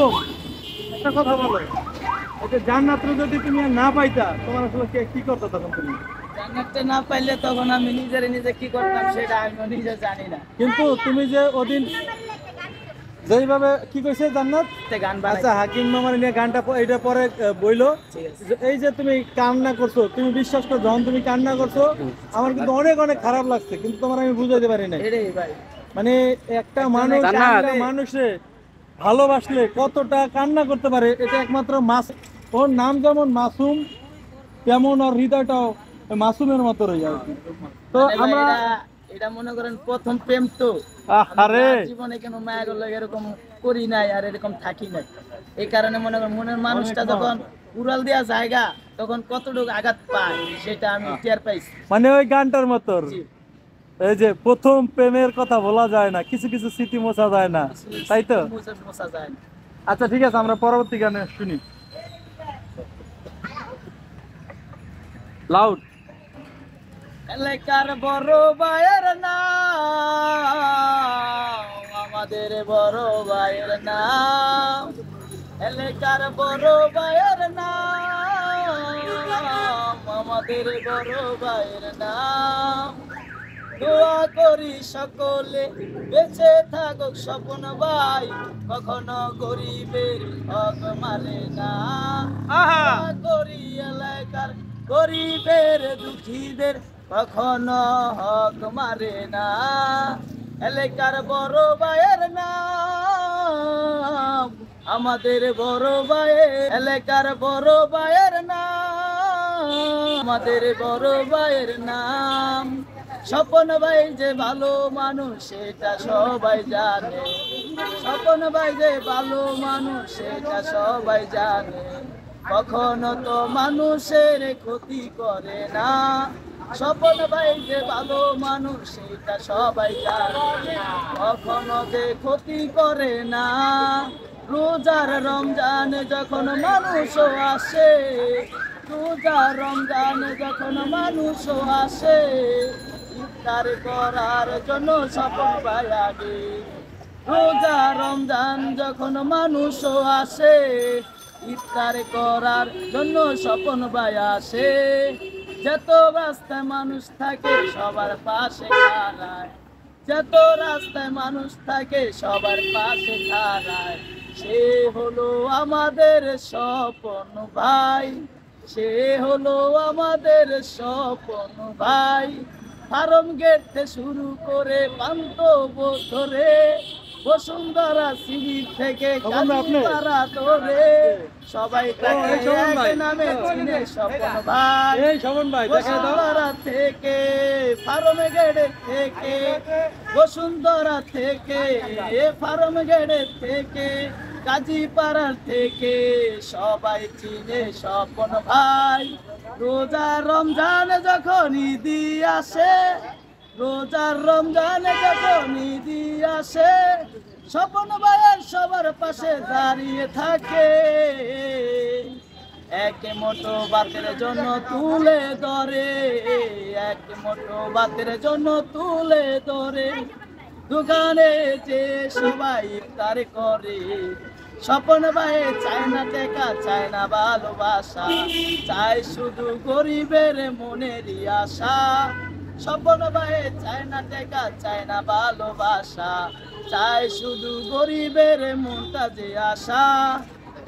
বেগম, একটা কথা বলো, এটা জান্নাতরে যদি তুমি আর না পাইতা তোমার আসলে কি করতে তখন তুমি? জান্নাতটা না পাইলে তখন আমি নিজে কি করতাম সেটা আমি নিজে জানি না। কিন্তু তুমি যে ওদিন যেইভাবে কি কইছে জান্নাত, গান বানাই। আচ্ছা হাকিম মামার নিয়ে গানটা এটা পরে বইলো, ঠিক আছে। যে এই যে তুমি কান্না করছো, তুমি বিশ্বাস করো যখন তুমি কান্না করছো আমার কিন্তু অনেক অনেক খারাপ লাগছে, কিন্তু তোমার আমি বুঝাইতে পারি নাই। এটাই ভাই। মানে একটা মানুষ একটা মানুষে ভালোবাসলে কতটা কান্না করতে পারে এটা একমাত্র ওর নাম যেমন মাসুম তেমন ওর হৃদয়টাও মাসুমের মতো রয়ে যায়। তো মানে ভাই আমরা এটা মনে করেন প্রথম প্রেম তো, আরে জীবনে কেন মায়া করলে এরকম করি নাই আর এরকম থাকি নাই। এই কারণে মনে করেন মনের মানুষটা যখন উড়াল দেওয়া জায়গা তখন কতটুকু আঘাত পায় সেটা আমি টের পাইছি। মানে ওই গানটার মতো, এই যে প্রথম প্রেমের কথা বলা যায় না, কিছু কিছু স্মৃতি মোছা যায় না, তাই তো? মোছা যায় না। আচ্ছা ঠিক আছে, আমরা পরবর্তী গানে শুনি। লাউড। এলাকার বড় ভাইয়ের নাম, আমাদের বড় ভাইয়ের নাম, এলাকার বড় ভাইয়ের নাম, আমাদের বড় ভাইয়ের নাম। দোয়া করি সকলে বেঁচে থাকুক স্বপন ভাই, কখনো গরিবের হক মারে না। দোয়া করি এলাকার গরিবের দুঃখীদের কখনো হক মারে না। এলাকার বড় ভাইয়ের নাম, আমাদের বড় ভাইয়ের, এলাকার বড় ভাইয়ের নাম, আমাদের বড় ভাইয়ের নাম। স্বপন ভাই যে ভালো মানুষ সেটা সবাই জানে, স্বপন ভাই যে ভালো মানুষ সেটা সবাই জানে, কখনো তো মানুষের ক্ষতি করে না। স্বপন ভাই যে ভালো মানুষ সেটা সবাই জানে, কখনো যে ক্ষতি করে না। রোজার রমজান যখন মানুষ আসে, রোজার রমজান যখন মানুষ আসে, ইফতার করার জন্য স্বপন ভাই আগে। রোজা রমজান যখন মানুষ আসে, ইফতার করার জন্য স্বপন ভাই আসে। যত রাস্তায় মানুষ থাকে সবার পাশে দাঁড়ায়, যত রাস্তায় মানুষ থাকে সবার পাশে দাঁড়ায়, সে হলো আমাদের স্বপন ভাই, সে হলো আমাদের স্বপন ভাই। ফার্ম গেট থেকে শুরু করে পান্ত ধরে, বসুন্ধরা সিঁড়ি থেকে কালীপাড়া ধরে, সবাই তাকে এক নামে চিনে স্বপন ভাই। বসুন্ধরা থেকে, ফার্ম গেট থেকে, বসুন্ধরা থেকে, ফার্ম গেট থেকে, কাজীপাড়ার থেকে, সবাই চিনে স্বপন ভাই। রোজা রমজান যখন ঈদি আসে, রোজার রমজানে যখন ঈদি আসে, স্বপন ভাইয়ের সবার পাশে দাঁড়িয়ে থাকে, এক মুঠো ভাতের জন্য তুলে ধরে, এক মুঠো ভাতের জন্য তুলে ধরে, দোকানে যে সবাই ইফতার করে। স্বপন ভাই চায় না টাকা, চায় না ভালোবাসা, চায় শুধু গরিবের মনেরই আশা। স্বপন ভাই চায় না টাকা, চায় না ভালোবাসা, চায় শুধু গরিবের মনটা যে আশা।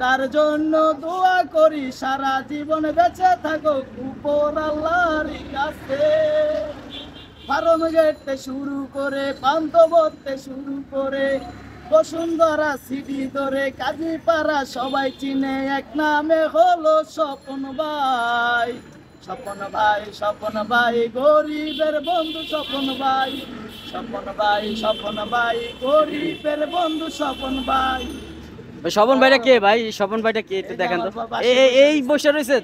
তার জন্য দোয়া করি সারা জীবন বেঁচে থাকো উপর আল্লাহর কাছে। ফার্ম গেটে শুরু করে পান্তবতে শুরু করে, বসুন্ধরা সিটি ধরে কাজীপাড়া সবাই চিনে, এক নামে হলো স্বপন ভাই। স্বপন ভাই, স্বপন ভাই গরিবের বন্ধু স্বপন ভাই, স্বপন ভাই, স্বপন ভাই গরিবের বন্ধু স্বপন ভাই। স্বপন ভাইটা কে ভাই? স্বপন ভাইটা কে একটু দেখেন তো। এই বসে রয়েছে,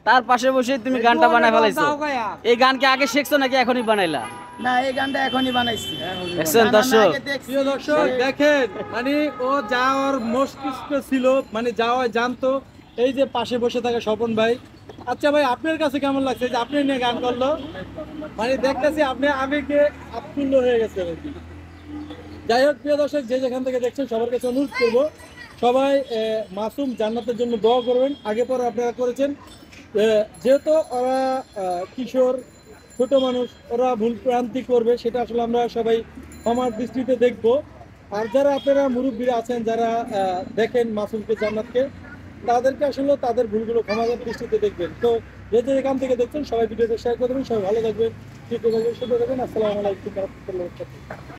তার পাশে বসে তুমি গানটা বানায় ফেলাইছো। এই গান কি আগে শিখছো নাকি এখনই বানাইলা? না, এই গানটা এখনই বানাইছি। দেখছেন দর্শক, প্রিয় দর্শক দেখেন, মানে ও যা ওর মস্তিষ্ক ছিল, মানে যাওয়া জানতো এই যে পাশে বসে থাকা স্বপন ভাই। আচ্ছা ভাই, আপনার কাছে কেমন লাগছে যে আপনি নিয়ে গান করলো? মানে দেখতেছি আপনি আবেগে আপ্লুত হয়ে গেছে। যাই হোক প্রিয় দর্শক, যে যেখান থেকে দেখছেন সবার কাছে অনুরোধ করবো সবাই মাসুম জান্নাতের জন্য দোয়া করবেন, আগে পরে আপনারা করেছেন। যেহেতু ওরা কিশোর ছোট মানুষ, ওরা ভুল ভ্রান্তি করবে, সেটা আসলে আমরা সবাই ক্ষমার দৃষ্টিতে দেখব। আর যারা আপনারা মুরব্বীরা আছেন, যারা দেখেন মাসুমকে জান্নাতকে, তাদেরকে আসলে তাদের ভুলগুলো ক্ষমার দৃষ্টিতে দেখবেন। তো যে এখান থেকে দেখছেন সবাই ভিডিওটা শেয়ার করবেন, সবাই ভালো থাকবেন, সুস্থ থাকবেন, সুন্দর থাকবেন। আসসালামু আলাইকুম ওয়া রাহমাতুল্লাহি ওয়া বারাকাতুহু।